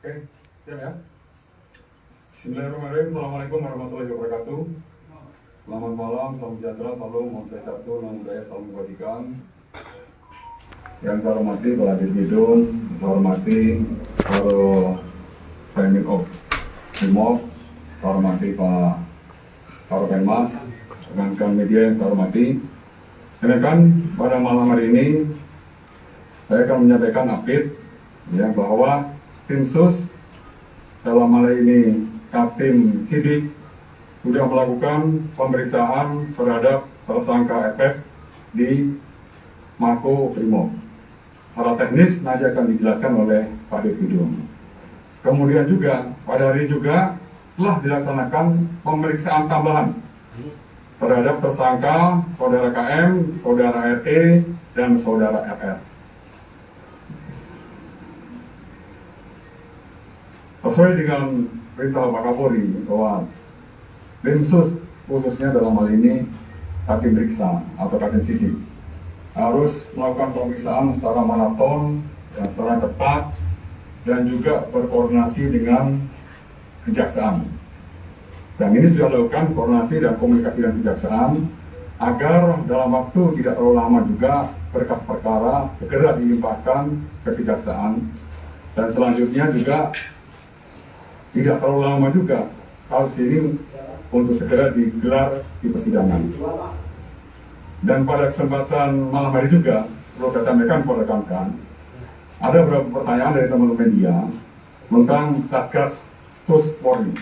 Oke, siap ya. Bismillahirrahmanirrahim. Assalamualaikum warahmatullahi wabarakatuh. Selamat malam, salam sejahtera, salam satu, nama budaya, salam kebajikan. Yang saya hormati Pak Dirwidum, saya hormati para Pemik of Brimob, saya hormati Pak Karopenmas, rekan-rekan media yang saya hormati. Rekan, pada malam hari ini saya akan menyampaikan update ya, bahwa tim SUS dalam hal ini Kaptim Sidik sudah melakukan pemeriksaan terhadap tersangka FS di Mako Brimob. Secara teknis nanti akan dijelaskan oleh Pak Dirwidum. Kemudian juga pada hari juga telah dilaksanakan pemeriksaan tambahan terhadap tersangka saudara KM, saudara RE, dan saudara RR. Sesuai dengan perintah Pak Kapolri bahwa Densus khususnya dalam hal ini Kaptim Periksa atau Kaptim Sidik harus melakukan pemeriksaan secara maraton dan secara cepat dan juga berkoordinasi dengan kejaksaan. Dan ini sudah dilakukan koordinasi dan komunikasi dengan kejaksaan agar dalam waktu tidak terlalu lama juga berkas perkara segera dilimpahkan ke kejaksaan, dan selanjutnya juga tidak terlalu lama juga kasus ini untuk segera digelar di persidangan. Dan pada kesempatan malam hari juga perlu saya sampaikan kepada rekan-rekan, ada beberapa pertanyaan dari teman-teman media tentang Satgas SUS Polri.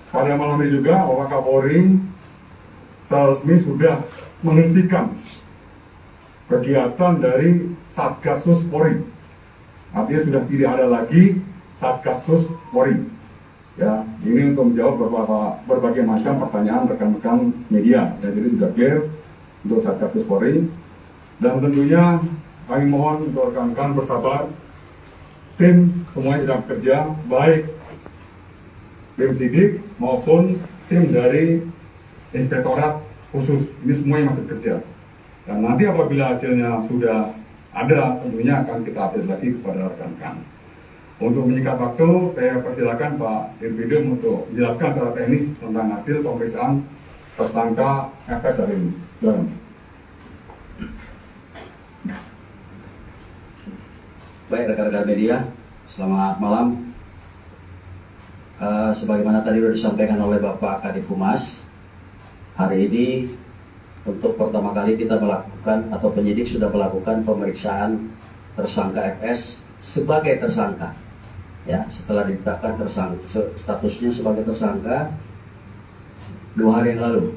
Pada malam ini juga Bapak Kapolri secara resmi sudah menghentikan kegiatan dari Satgas SUS Polri. Artinya sudah tidak ada lagi Satgas SUS Polri. Ya, ini untuk menjawab berbagai macam pertanyaan rekan-rekan media. Dan jadi sudah clear untuk Satgas SUS Polri. Dan tentunya kami mohon untuk rekan-rekan bersabar. Tim semuanya sedang bekerja, baik tim Sidik maupun tim dari Inspektorat Khusus. Ini semuanya masih bekerja. Dan nanti apabila hasilnya sudah ada, tentunya akan kita update lagi kepada rekan-rekan. Untuk menyingkat waktu, saya persilakan Pak Dirwidum untuk menjelaskan secara teknis tentang hasil pemeriksaan tersangka FS hari ini. Silakan. Baik rekan-rekan media, selamat malam. Sebagaimana tadi sudah disampaikan oleh Bapak Kadif Humas, hari ini untuk pertama kali kita melakukan atau penyidik sudah melakukan pemeriksaan tersangka FS sebagai tersangka. Ya, setelah ditetapkan statusnya sebagai tersangka 2 hari yang lalu.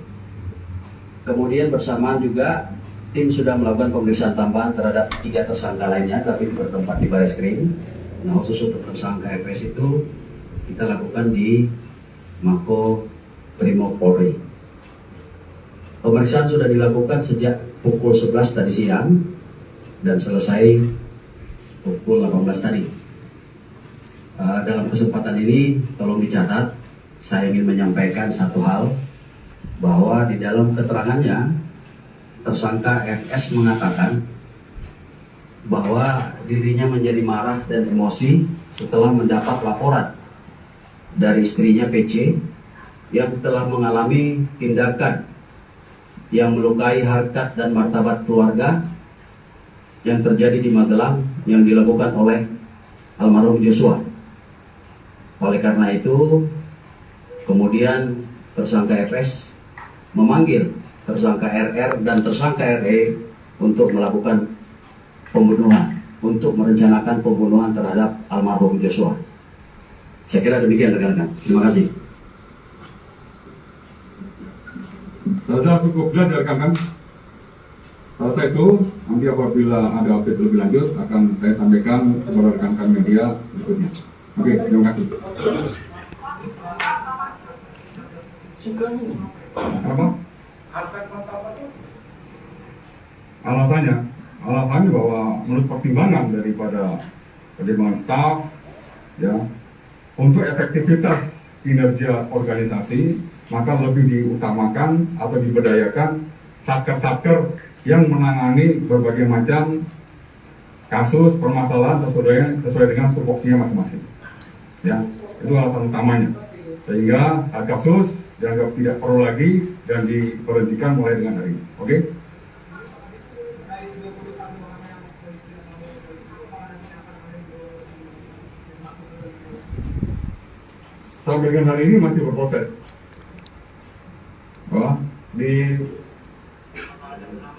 Kemudian bersamaan juga tim sudah melakukan pemeriksaan tambahan terhadap 3 tersangka lainnya, tapi bertempat di Bareskrim. Nah, khusus untuk tersangka FS itu kita lakukan di Mako Brimob Polri. Pemeriksaan sudah dilakukan sejak pukul 11 tadi siang dan selesai pukul 18 tadi. Dalam kesempatan ini tolong dicatat, saya ingin menyampaikan satu hal, bahwa di dalam keterangannya tersangka FS mengatakan bahwa dirinya menjadi marah dan emosi setelah mendapat laporan dari istrinya PC yang telah mengalami tindakan yang melukai harkat dan martabat keluarga yang terjadi di Magelang yang dilakukan oleh almarhum Joshua. Oleh karena itu, kemudian tersangka FS memanggil tersangka RR dan tersangka RE untuk melakukan pembunuhan, untuk merencanakan pembunuhan terhadap almarhum Joshua. Saya kira demikian rekan-rekan. Terima kasih. Saya cukup jelas ya rekan-rekan. Setelah itu, nanti apabila ada update lebih lanjut akan saya sampaikan kepada rekan-rekan media berikutnya. Oke, terima kasih. Apa? Alasannya bahwa menurut pertimbangan daripada pertimbangan staf, ya, untuk efektivitas kinerja organisasi, maka lebih diutamakan atau diberdayakan satker-satker yang menangani berbagai macam kasus permasalahan sesuai dengan tupoksinya masing-masing. Ya, itu alasan utamanya. Sehingga kasus dianggap tidak perlu lagi dan diberhentikan mulai dengan hari ini. Oke? Sampai dengan hari ini masih berproses.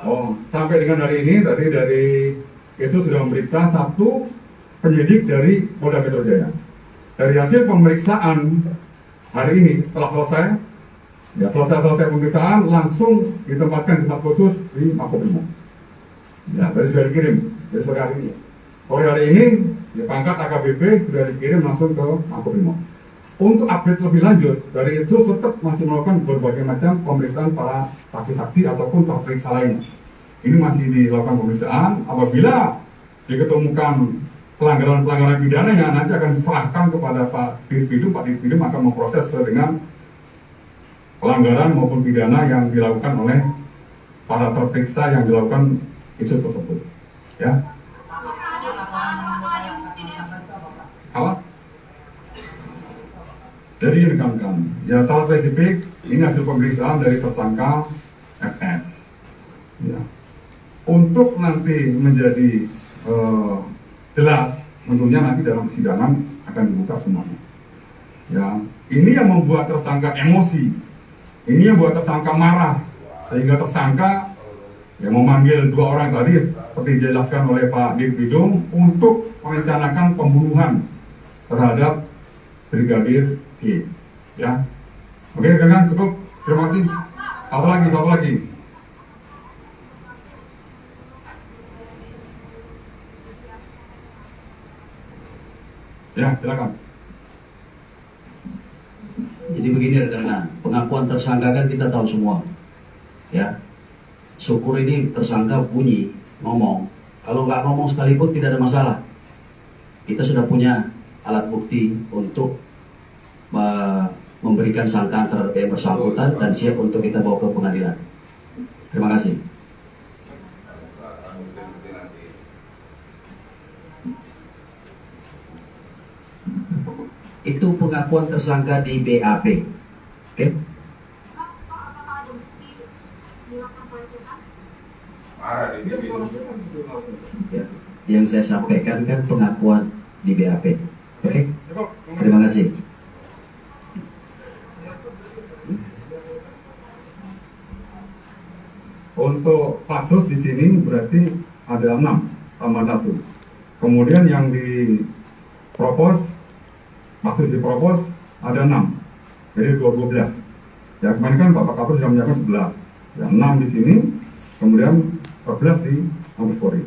Oh, sampai dengan hari ini tadi dari Yesus sudah memeriksa satu penyidik dari Polda Metro Jaya. Dari hasil pemeriksaan hari ini telah selesai, ya selesai pemeriksaan langsung ditempatkan di tempat khusus di Makobrimob. Ya, tadi sudah dikirim dari sore hari ini. Sore hari ini ya, pangkat AKBP sudah dikirim langsung ke Makobrimob. Untuk update lebih lanjut, dari itu tetap masih melakukan berbagai macam pemeriksaan para saksi-saksi ataupun terperiksa lainnya. Ini masih dilakukan pemeriksaan. Apabila diketemukan pelanggaran pidana yang nanti akan diserahkan kepada Pak Dirpidum akan memproses dengan pelanggaran maupun pidana yang dilakukan oleh para terperiksa yang dilakukan kasus tersebut. Ya. Apa? Dari rekan-rekan, ya salah spesifik ini hasil pemeriksaan dari tersangka FS. Ya. Untuk nanti menjadi jelas, tentunya nanti dalam persidangan akan dibuka semuanya. Ya, ini yang membuat tersangka emosi, ini yang membuat tersangka marah, sehingga tersangka yang memanggil dua orang tadi seperti dijelaskan oleh Pak Dirpidum untuk merencanakan pembunuhan terhadap Brigadir C. Ya, oke kan cukup. Terima kasih. Satu lagi. Ya, silakan. Jadi begini rekan-rekan, pengakuan tersangka kan kita tahu semua, ya. Syukur ini tersangka bunyi, ngomong. Kalau nggak ngomong sekalipun tidak ada masalah. Kita sudah punya alat bukti untuk memberikan sangkaan terhadap yang bersangkutan dan siap untuk kita bawa ke pengadilan. Terima kasih. Itu pengakuan tersangka di BAP. Oke? Ya. Yang saya sampaikan kan pengakuan di BAP. Oke? Terima kasih. Untuk kasus di sini berarti ada 6 tambah 1. Kemudian yang kasus dipropos ada 6, jadi 12. Ya kemarin kan Bapak Kapolres sudah menyiapkan 11. Ya 6 di sini, kemudian 14 di Mabes Polri.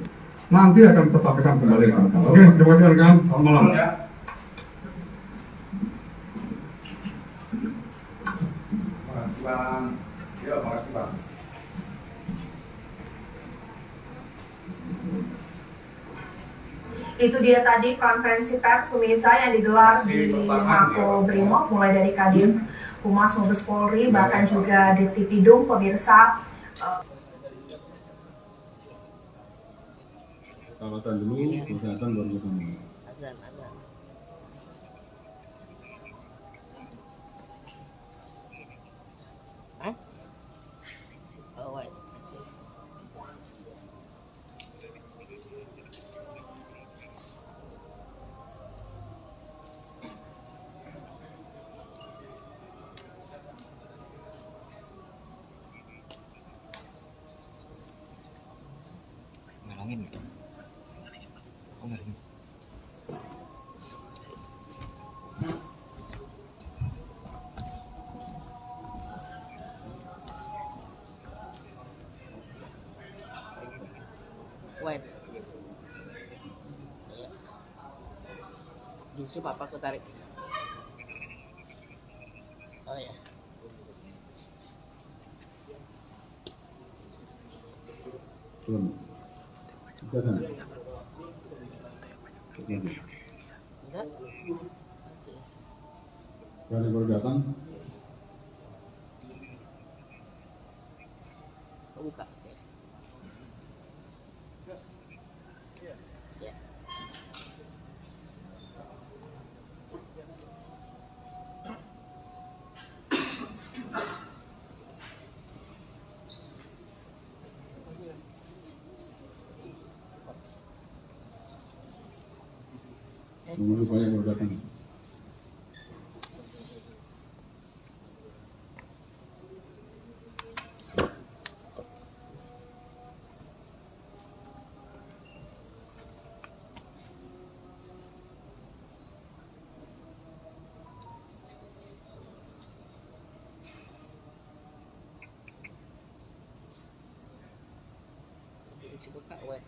Nanti akan kita sampaikan kembali rekan-rekan. Oke, terima kasih rekan. Selamat malam. Makasih Bang. Ya, makasih Bang. Itu dia tadi konferensi pers pemirsa yang digelar di Makobrimob, mulai dari Kadif Humas Mabes Polri, bahkan juga Dirtipidum, pemirsa. Salawatan dulu, kesehatan baru ketemu. Ngalangin gitu. Oh, ngalangin. Wait. Justru papa ketarik. Oh ya. Belum. Sudah kan? Enggak? Oke. Yang baru datang. Oh, buka. Oke. Ya. Menurut banyak yang datang. Cukup Kak, weh.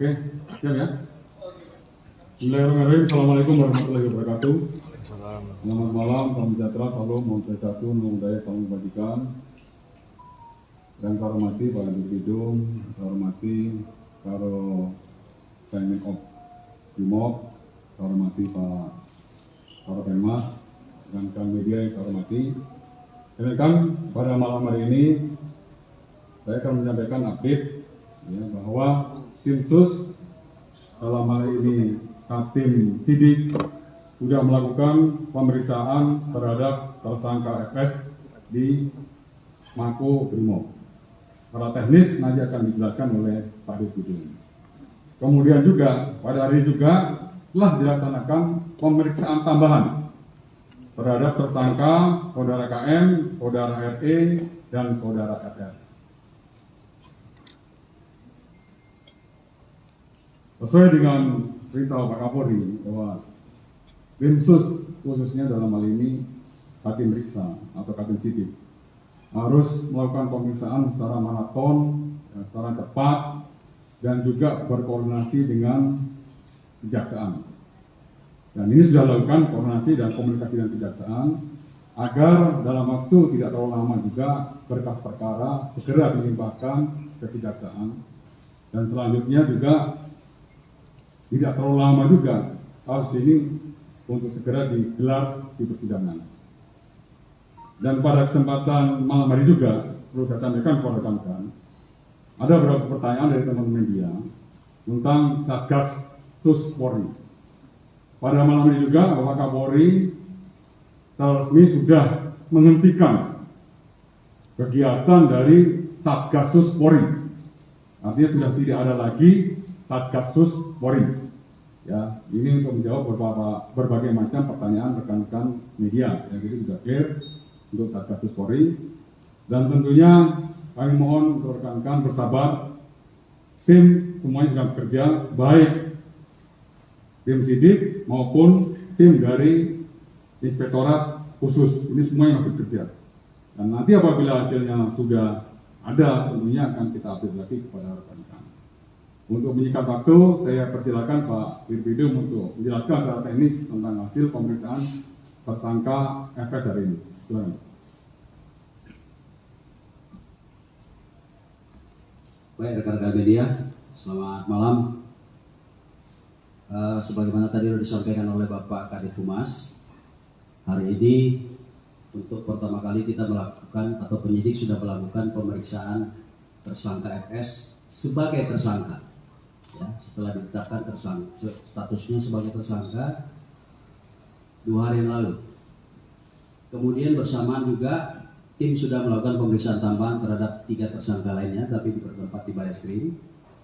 Oke, siap ya. Bismillahirrahmanirrahim. Assalamualaikum warahmatullahi wabarakatuh. Selamat malam, salam sejahtera, salam satu, salam daya, salam kebajikan. Yang saya hormati Pak Dirpidum, saya hormati Karo Pemkab Brimob, saya hormati Pak Karo Penmas, dan media yang saya hormati. Demikian pada malam hari ini saya akan menyampaikan update ya, bahwa tim sus dalam hal ini Tim Sidik sudah melakukan pemeriksaan terhadap tersangka FS di Mako Brimob. Secara teknis nanti akan dijelaskan oleh Pak Dirpidum. Kemudian juga pada hari ini juga telah dilaksanakan pemeriksaan tambahan terhadap tersangka saudara KM, saudara RE, dan saudara FR. Sesuai dengan perintah Pak Kapolri bahwa tim sus khususnya dalam hal ini Katim Riksa atau Katim Sidik harus melakukan pemeriksaan secara maraton, secara cepat, dan juga berkoordinasi dengan kejaksaan. Dan ini sudah dilakukan koordinasi dan komunikasi dengan kejaksaan agar dalam waktu tidak terlalu lama juga berkas perkara segera dilimpahkan ke kejaksaan, dan selanjutnya juga tidak terlalu lama juga kasus ini untuk segera digelar di persidangan. Dan pada kesempatan malam hari juga perlu saya sampaikan kepada rekan-rekan, ada beberapa pertanyaan dari teman-teman media tentang Satgas Sus Polri. Pada malam ini juga Bapak Kapolri secara resmi sudah menghentikan kegiatan dari Satgas Sus Polri. Artinya sudah tidak ada lagi Satgas Sus Polri. Ya, ini untuk menjawab berbagai macam pertanyaan rekan-rekan media yang itu juga clear untuk Satgas Sus Polri. Dan tentunya kami mohon untuk rekan-rekan bersabar, tim semuanya sedang bekerja, baik tim sidik maupun tim dari inspektorat khusus, ini semuanya masih bekerja. Dan nanti apabila hasilnya sudah ada, tentunya akan kita update lagi kepada rekan-rekan. Untuk menyikat waktu, saya persilakan Pak Dirpidum untuk menjelaskan secara teknis tentang hasil pemeriksaan tersangka FS hari ini. Silakan. Baik rekan-rekan media, selamat malam. Sebagaimana tadi sudah disampaikan oleh Bapak Kadif Humas, hari ini untuk pertama kali kita melakukan atau penyidik sudah melakukan pemeriksaan tersangka FS sebagai tersangka. Ya, setelah ditetapkan statusnya sebagai tersangka 2 hari yang lalu. Kemudian bersamaan juga tim sudah melakukan pemeriksaan tambahan terhadap 3 tersangka lainnya, tapi bertempat di Barreskrim.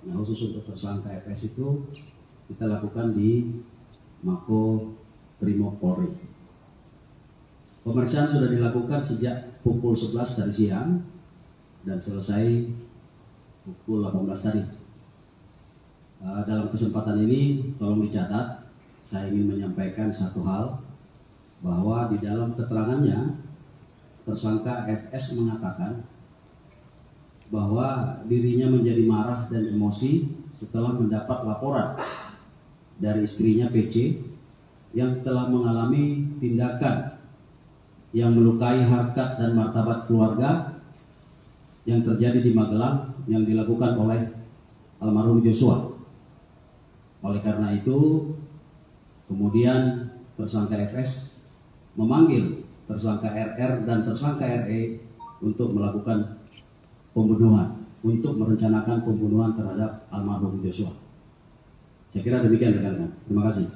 Nah, khusus untuk tersangka FS itu kita lakukan di Mako Brimob Polri. Pemeriksaan sudah dilakukan sejak pukul 11 tadi siang dan selesai pukul 18 tadi. Dalam kesempatan ini tolong dicatat, saya ingin menyampaikan satu hal, bahwa di dalam keterangannya tersangka FS mengatakan bahwa dirinya menjadi marah dan emosi setelah mendapat laporan dari istrinya PC yang telah mengalami tindakan yang melukai harkat dan martabat keluarga yang terjadi di Magelang yang dilakukan oleh almarhum Joshua. Oleh karena itu, kemudian tersangka FS memanggil tersangka RR dan tersangka RE untuk melakukan pembunuhan, untuk merencanakan pembunuhan terhadap almarhum Joshua. Saya kira demikian rekan-rekan. Terima kasih.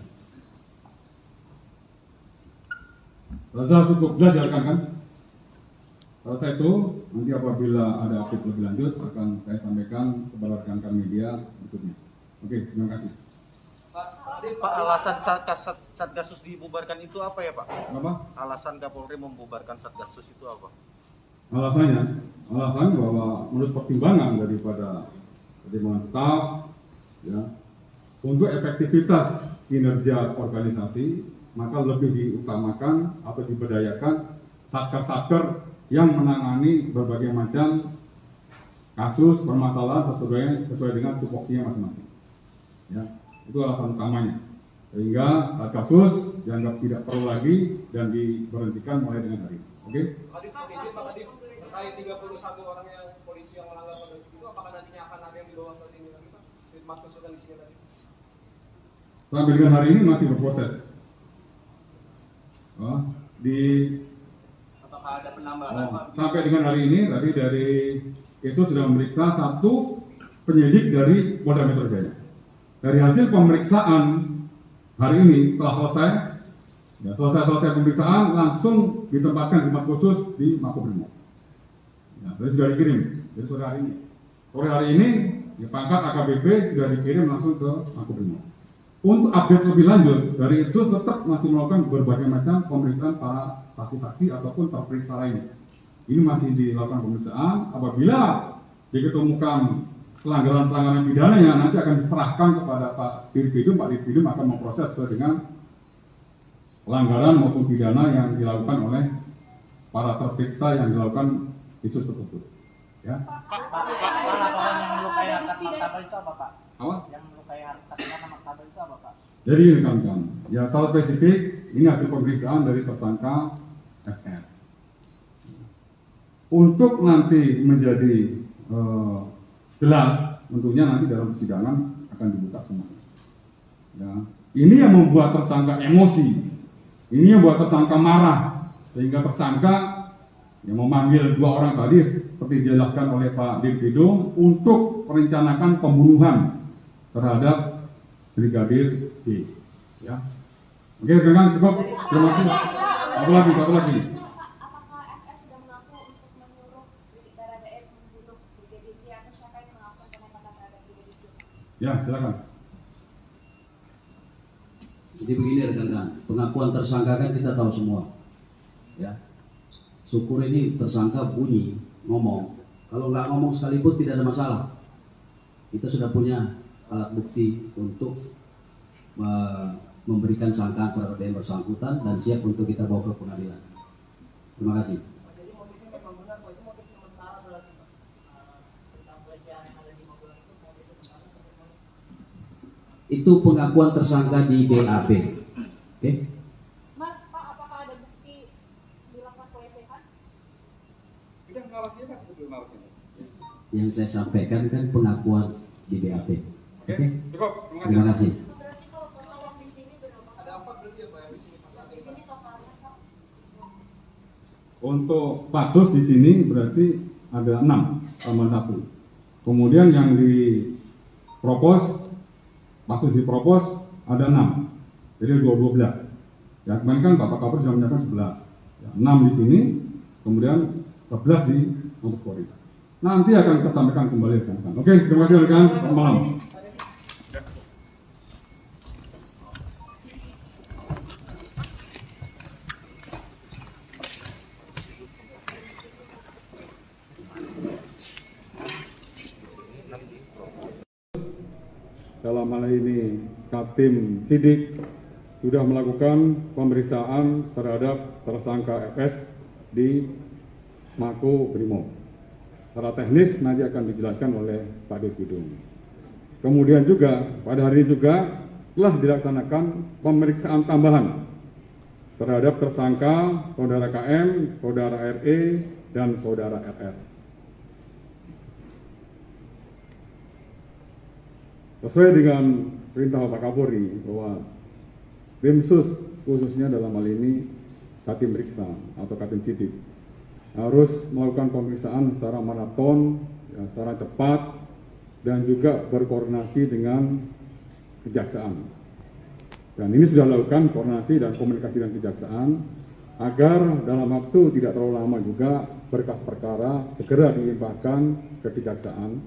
Rasa cukup jelas ya rekan-rekan. Rasa itu nanti apabila ada update lebih lanjut akan saya sampaikan kepada rekan-rekan media berikutnya. Oke, terima kasih. Pak, alasan Satgasus dibubarkan itu apa ya Pak? Apa? Alasan Kapolri membubarkan Satgasus itu apa? Alasan bahwa menurut pertimbangan daripada staf, ya, untuk efektivitas kinerja organisasi, maka lebih diutamakan atau diberdayakan satker-satker yang menangani berbagai macam kasus permasalahan sesuai dengan tupoksinya masing-masing. Ya, itu alasan utamanya. Sehingga kasus dianggap tidak perlu lagi dan diberhentikan mulai dengan hari ini. Oke? Terkait 31 orang yang polisi yang melanggar kode etik itu, apakah nantinya akan ada yang dibawa ke sini lagi Pak? Dimaksudkan di sini tadi. Sampai dengan hari ini masih berproses. Apakah ada penambahan Pak? Sampai dengan hari ini tadi dari itu sudah memeriksa 1 penyidik dari Polda Metro Jaya. Dari hasil pemeriksaan hari ini telah selesai, ya, selesai pemeriksaan langsung ditempatkan di tempat khusus di Makobrimob. Ya, tadi sudah dikirim. Jadi sore hari ini ya, pangkat AKBP sudah dikirim langsung ke Makobrimob. Untuk update lebih lanjut, dari itu tetap masih melakukan berbagai macam pemeriksaan para saksi-saksi ataupun terperiksa lainnya. Ini masih dilakukan pemeriksaan. Apabila diketemukan pelanggaran pidana yang nanti akan diserahkan kepada Pak Dirpidum akan memproses sesuai dengan pelanggaran maupun pidana yang dilakukan oleh para terperiksa yang dilakukan isu tersebut. Ya. Pak, laporan yang melukai harkat martabat itu apa Pak? Apa? Yang melukai harkat martabat itu apa Pak? Jadi rekan-rekan, ya secara spesifik ini hasil pemeriksaan dari tersangka FS. Untuk nanti menjadi jelas, tentunya nanti dalam persidangan akan dibuka semua. Ya. Ini yang membuat tersangka emosi, ini yang membuat tersangka marah, sehingga tersangka yang memanggil 2 orang tadi seperti dijelaskan oleh Pak Dirpidum untuk merencanakan pembunuhan terhadap Brigadir J. Ya. Oke, rekan cukup. Terima kasih. Satu lagi. Apakah FS sudah mengaku untuk menyuruh Baradae membunuh Brigadir J atau siapa yang melakukan penembakan terhadap Brigadir J? Ya, silakan. Jadi begini rekan-rekan, pengakuan tersangka kan kita tahu semua. Ya. Syukur ini tersangka bunyi, ngomong. Kalau nggak ngomong sekalipun tidak ada masalah. Kita sudah punya alat bukti untuk memberikan sangkaan terhadap yang bersangkutan dan siap untuk kita bawa ke pengadilan. Terima kasih. Jadi motifnya pembunuhan itu motif sementara berarti Pak? Tentang pelecehan yang ada di Magelang itu motif sementara? Itu pengakuan tersangka di BAP. Oke? Mas, Pak, apakah ada bukti dilakukan pelecehan? Yang saya sampaikan kan pengakuan di BAP. Oke? Cukup. Terima kasih. Berarti kalau total yang di sini berapa? Ada 4 berarti ya Pak yang di sini Pak? Di sini totalnya Pak? Untuk patsus di sini berarti ada 6 tambah 1. Kemudian yang patsus dipropos ada 6. Jadi 12. Ya, kemarin kan Bapak Kapolri sudah menyatakan 11. Ya, 6 di sini, kemudian 11 di Mabes Polri. Nanti akan kita sampaikan kembali rekan-rekan. Oke, terima kasih rekan. Selamat malam. Dalam hal ini Kaptim Sidik sudah melakukan pemeriksaan terhadap tersangka FS di Makobrimob. Secara teknis nanti akan dijelaskan oleh Pak Dirpidum. Kemudian juga pada hari ini juga telah dilaksanakan pemeriksaan tambahan terhadap tersangka saudara KM, saudara RE, dan saudara RR. Sesuai dengan perintah Bapak Kapolri bahwa Densus khususnya dalam hal ini Katim Riksa atau Katim Sidik harus melakukan pemeriksaan secara maraton, ya, secara cepat dan juga berkoordinasi dengan kejaksaan. Dan ini sudah dilakukan koordinasi dan komunikasi dengan kejaksaan agar dalam waktu tidak terlalu lama juga berkas perkara segera dilimpahkan ke kejaksaan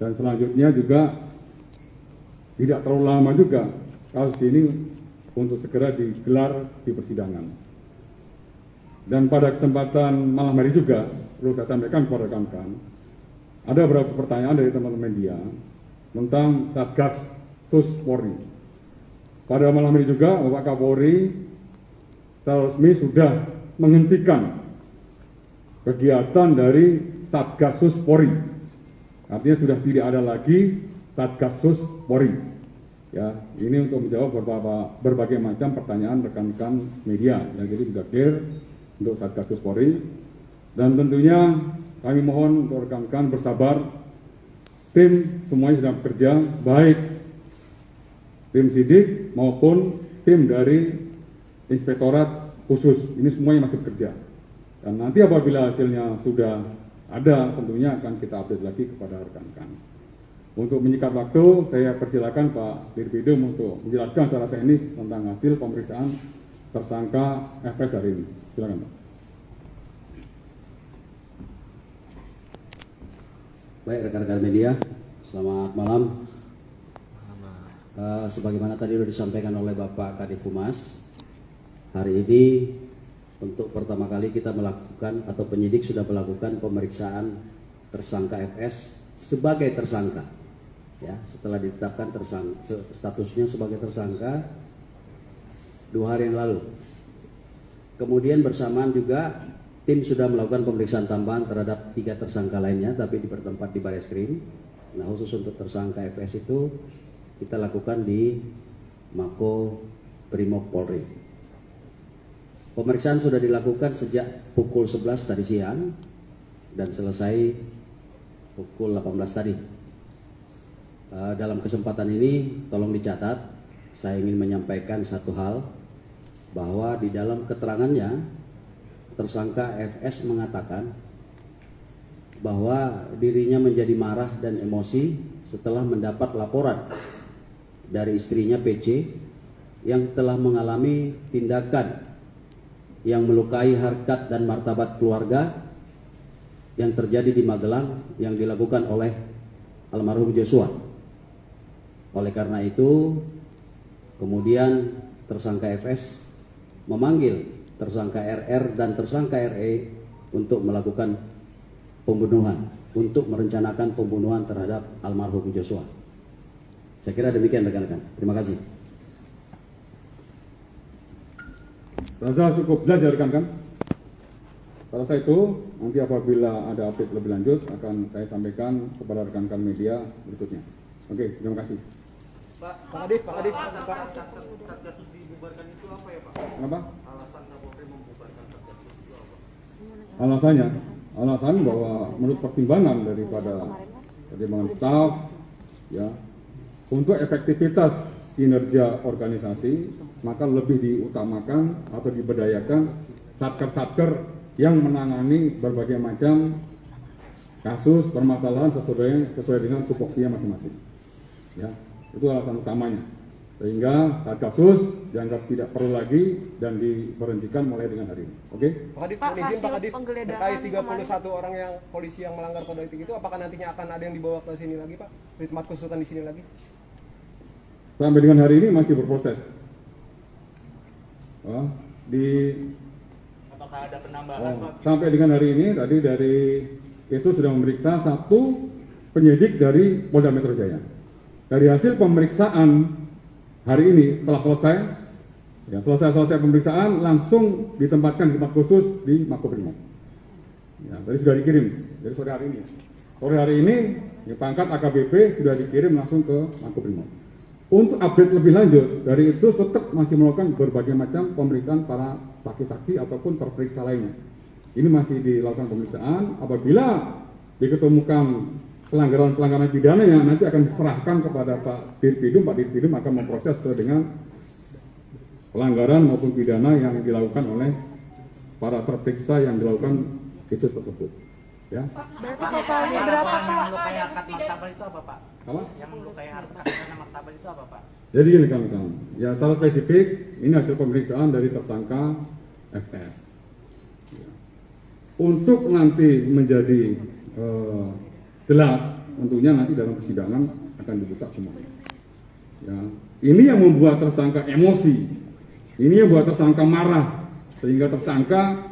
dan selanjutnya juga tidak terlalu lama juga kasus ini untuk segera digelar di persidangan. Dan pada kesempatan malam hari juga perlu saya sampaikan kepada rekan-rekan, ada beberapa pertanyaan dari teman-teman media tentang Satgas Sus Polri. Pada malam ini juga Bapak Kapolri secara resmi sudah menghentikan kegiatan dari Satgasus Polri. Artinya sudah tidak ada lagi Satgasus Polri. Ya, ini untuk menjawab berbagai macam pertanyaan rekan-rekan media. Ya, jadi sudah clear untuk Satgasus Polri. Dan tentunya kami mohon untuk rekan-rekan bersabar. Tim semuanya sedang bekerja, baik tim sidik maupun tim dari Inspektorat Khusus. Ini semuanya masih bekerja. Dan nanti apabila hasilnya sudah ada, tentunya akan kita update lagi kepada rekan-rekan. Untuk menyikat waktu, saya persilakan Pak Dirpidum untuk menjelaskan secara teknis tentang hasil pemeriksaan tersangka FS hari ini. Silakan Pak. Baik rekan-rekan media, selamat malam. Sebagaimana tadi sudah disampaikan oleh Bapak Kadif Humas, hari ini untuk pertama kali kita melakukan atau penyidik sudah melakukan pemeriksaan tersangka FS sebagai tersangka. Ya, setelah ditetapkan statusnya sebagai tersangka 2 hari yang lalu. Kemudian bersamaan juga tim sudah melakukan pemeriksaan tambahan terhadap 3 tersangka lainnya, tapi bertempat di Bareskrim. Nah, khusus untuk tersangka FS itu kita lakukan di Mako Brimob Polri. Pemeriksaan sudah dilakukan sejak pukul 11 tadi siang dan selesai pukul 18 tadi. Dalam kesempatan ini tolong dicatat, saya ingin menyampaikan satu hal, bahwa di dalam keterangannya tersangka FS mengatakan bahwa dirinya menjadi marah dan emosi setelah mendapat laporan dari istrinya PC yang telah mengalami tindakan yang melukai harkat dan martabat keluarga yang terjadi di Magelang yang dilakukan oleh almarhum Joshua. Oleh karena itu, kemudian tersangka FS memanggil tersangka RR dan tersangka RE untuk melakukan pembunuhan, untuk merencanakan pembunuhan terhadap almarhum Joshua. Saya kira demikian rekan-rekan. Terima kasih. Rasa cukup jelas ya rekan-rekan. Pada saat itu, nanti apabila ada update lebih lanjut akan saya sampaikan kepada rekan-rekan media berikutnya. Oke, terima kasih. Pak Kadif, Satgasus dibubarkan itu apa ya Pak? Kenapa? Alasan Kapolri membubarkan Satgasus itu apa? Alasan bahwa menurut pertimbangan daripada pertimbangan staf, ya, untuk efektivitas kinerja organisasi maka lebih diutamakan atau diberdayakan satker-satker yang menangani berbagai macam kasus permasalahan sesuai dengan tupoksinya masing-masing. Ya, itu alasan utamanya. Sehingga Satgasus dianggap tidak perlu lagi dan diberhentikan mulai dengan hari ini. Oke? Pak Kadif, izin Pak Kadif, terkait 31 orang yang polisi yang melanggar kode etik itu, apakah nantinya akan ada yang dibawa ke sini lagi Pak? Di tempat khususan di sini lagi? Sampai dengan hari ini masih berproses. Apakah ada penambahan Pak? Sampai dengan hari ini tadi dari itu sudah memeriksa 1 penyidik dari Polda Metro Jaya. Dari hasil pemeriksaan hari ini telah selesai, ya, selesai pemeriksaan langsung ditempatkan di tempat khusus di Makobrimob. Ya, tadi sudah dikirim dari sore hari ini. Sore hari ini ya, pangkat AKBP sudah dikirim langsung ke Makobrimob. Untuk update lebih lanjut, dari itu tetap masih melakukan berbagai macam pemeriksaan para saksi-saksi ataupun terperiksa lainnya. Ini masih dilakukan pemeriksaan. Apabila diketemukan pelanggaran pidana yang nanti akan diserahkan kepada Pak Dirpidum. Pak Dirpidum akan memproses sesuai dengan pelanggaran maupun pidana yang dilakukan oleh para terperiksa yang dilakukan kasus tersebut. Ya. Berarti totalnya berapa, Pak? Yang melukai harkat martabat itu apa, Pak? Apa? Yang melukai harkat martabat itu apa, Pak? Jadi gini kawan-kawan, ya secara spesifik ini hasil pemeriksaan dari tersangka FS. Ya. Untuk nanti menjadi jelas, tentunya nanti dalam persidangan akan dibuka semuanya. Ya. Ini yang membuat tersangka emosi, ini yang membuat tersangka marah, sehingga tersangka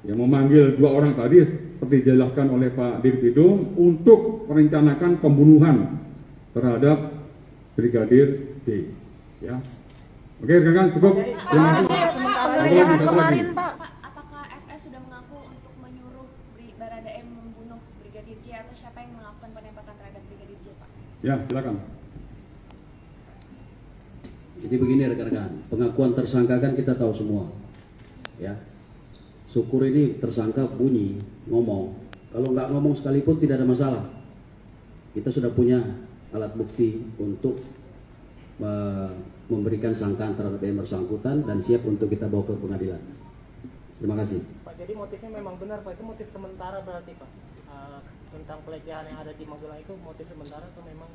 yang memanggil dua orang tadi seperti dijelaskan oleh Pak Dirpidum untuk merencanakan pembunuhan terhadap Brigadir J. Ya, oke, rekan cukup. Terima kasih. Kemarin Pak, apakah FS sudah mengaku untuk menyuruh Baradae membunuh Brigadir J atau siapa yang melakukan penembakan terhadap Brigadir J, Pak? Ya, silakan. Jadi begini rekan-rekan, pengakuan tersangka kan kita tahu semua, ya. Syukur ini tersangka bunyi, ngomong. Kalau nggak ngomong sekalipun tidak ada masalah. Kita sudah punya alat bukti untuk memberikan sangkaan terhadap yang bersangkutan dan siap untuk kita bawa ke pengadilan. Terima kasih. Pak, jadi motifnya memang benar, Pak. Itu motif sementara berarti, Pak. Tentang pelecehan yang ada di Magelang itu motif sementara atau memang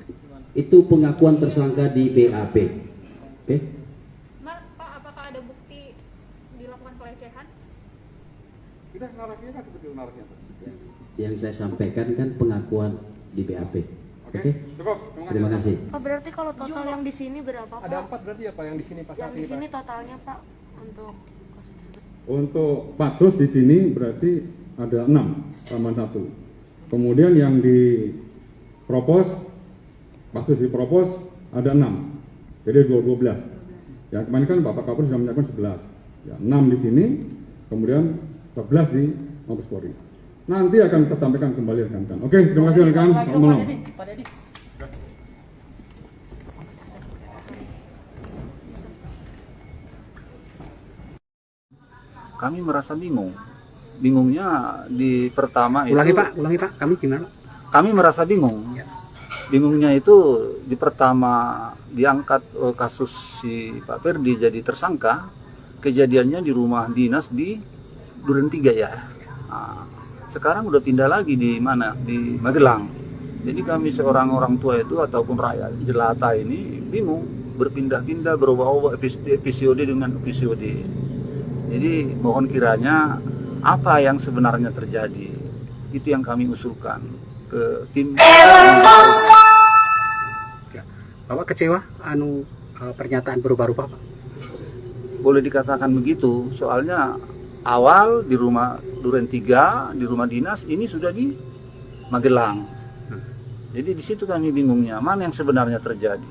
gimana? Itu pengakuan tersangka di BAP. Oke? Pak, apakah ada bukti dilakukan pelecehan? Kita narasinya kan seperti narasinya. Yang saya sampaikan kan pengakuan di BAP. Oke? Cukup. Terima kasih. Pak, berarti kalau total yang di sini berapa, Pak? Ada 4 berarti ya Pak yang di sini Pak? Yang di sini totalnya, Pak, untuk Untuk patsus di sini berarti ada 6 tambah 1. Kemudian yang dipropos, patsus dipropos ada 6. Jadi 12. Ya, kemarin kan Bapak Kapolri sudah menyiapkan 11. Ya, 6 di sini, kemudian 11 di Mabes Polri. Nanti akan kita sampaikan kembali rekan-rekan. Oke, terima kasih rekan. Selamat malam. Pak Dedi. Kami merasa bingung. Bingungnya di pertama itu. Ulangi Pak, kami gimana? Kami merasa bingung. Bingungnya itu di pertama diangkat kasus si Pak Ferdi jadi tersangka, kejadiannya di rumah dinas di Duren 3 ya. Nah, sekarang udah pindah lagi di mana? Di Magelang. Jadi kami seorang orang tua itu ataupun rakyat jelata ini bingung, berpindah-pindah, berubah-ubah episode dengan episode. Jadi mohon kiranya apa yang sebenarnya terjadi, itu yang kami usulkan ke tim. Bapak kecewa pernyataan berubah-ubah, Pak? Boleh dikatakan begitu, soalnya awal di rumah Duren 3, di rumah dinas, ini sudah di Magelang. Jadi di situ kami bingungnya, mana yang sebenarnya terjadi.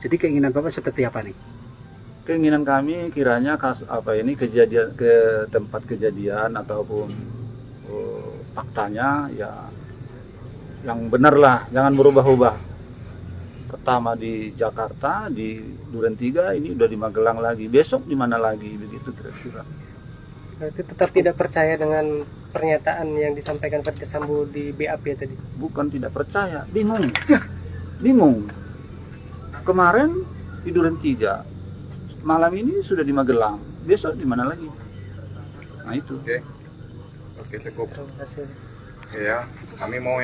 Jadi keinginan Bapak seperti apa nih? Keinginan kami kiranya kejadian ke tempat kejadian ataupun faktanya ya yang benar lah, jangan berubah-ubah. Pertama di Jakarta, di Duren 3, ini udah di Magelang lagi, besok di mana lagi, begitu kira-kira. Berarti tetap tidak percaya dengan pernyataan yang disampaikan Ferdi Sambo di BAP tadi? Bukan tidak percaya, bingung. Bingung. Kemarin di Duren 3, malam ini sudah di Magelang, besok di mana lagi? Nah itu. Oke, cukup. Terima kasih. Ya, kami mau